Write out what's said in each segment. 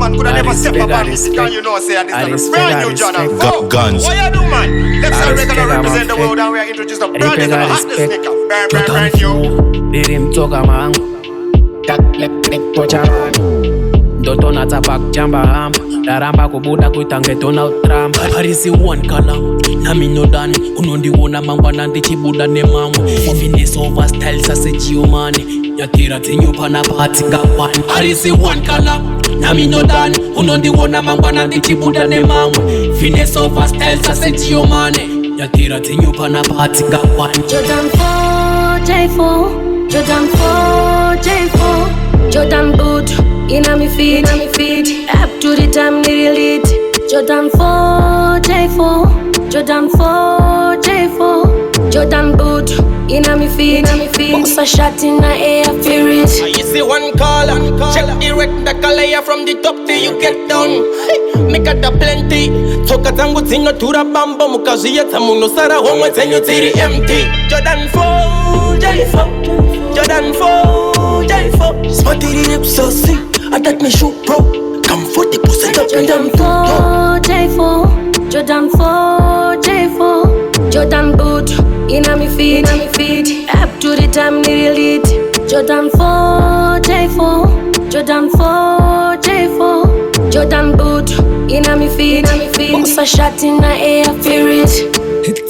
man could have never step up on this. Can you know say this is a brand new John and Foe? Gunz. What you do, man? Leftside regular represent the world and we are introduced a brand new hotness nigga. Brand new. Did him talk a man? Got left touch a man. Dotona tapak jamba ham. Daramba kubuda kuitangetona utram. Parisi one color. Nami no dani. Unondi wona mangwa nandi chibuda ne mamu. Finesse over style sase jiomani. Yatira tinyo pana party nga one. Parisi one color. Nami no dani. Unondi wona mangwa nandi chibuda ne mamu. Finesse over style sase jiomani. Yatira tinyo pana party nga one. Jordan 4, J4. Jordan 4, J4. Jordan boot. Inna me feet, up to the time nearly lit. Jordan 4, J4. Jordan 4, J4. Jordan boot. Inna me feet, box a shot in the air, feel it. You see one caller, check direct the color from the top till you get down. Make a plenty. Toka tangu zino tura bambo mukazia tamuno sara homo zenyu tiri empty. Jordan 4, J4. Jordan 4, J4. Spotty the lips so sick. I take me shoe pro. Come 40% up and Jordan 4, J4. Jordan 4, J4. Jordan boot. Inna me feet, up to the time nearly lit. Jordan 4, J4. Jordan 4, J4. Jordan boot. Inna me feet, box a shot in the air, feel it.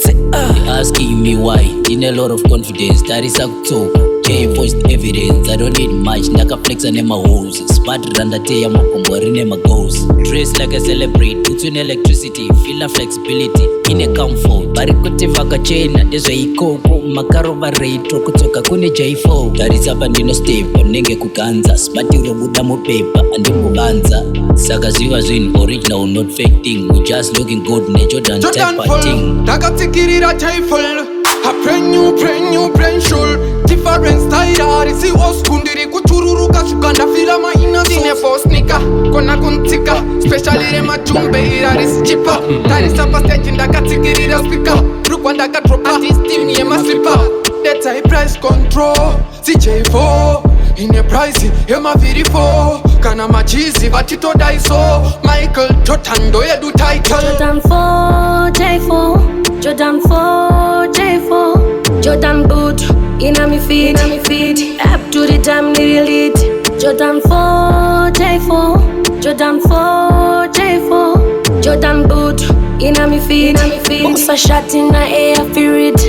They asking me why, in a lot of confidence, that is October. J-voiced evidence, I don't need much, naka flex and my hoes. Smart randa teya makombo rine my goals. Dress like a celebrate, put in electricity, feel a flexibility, in a comfort. Barikote vaka chain, there's a ikoko, makaro barreto, kutoka kuni J4. That is up and you know step, nenge kukanza, smati rebuda mo paper, and mubanza. Sagaziwa zin, original, not fake thing, we just looking good, Jordan type of thing. Dagatikirira J-full. A brand new show. Different style, see us kundiri kuchururuka shukanda fila maina dine for sneaker. Kona kuntika, especially rema jumbe ira is cheaper. That is up a stage in the category of speaker. Rukwanda ka drop artist team ye ma slipper. That's a price control. CJ4 in a price, ye ma very for. Kana machizi batito daiso. Michael Jordan do ye do title. Jordan 4, J4. Jordan 4, J4. Jordan boot. Inna me feet, up to the time nearly lit. Jordan 4, J4. Jordan 4, J4. Jordan boot. Inna me feet, box a shot in the air, feel it.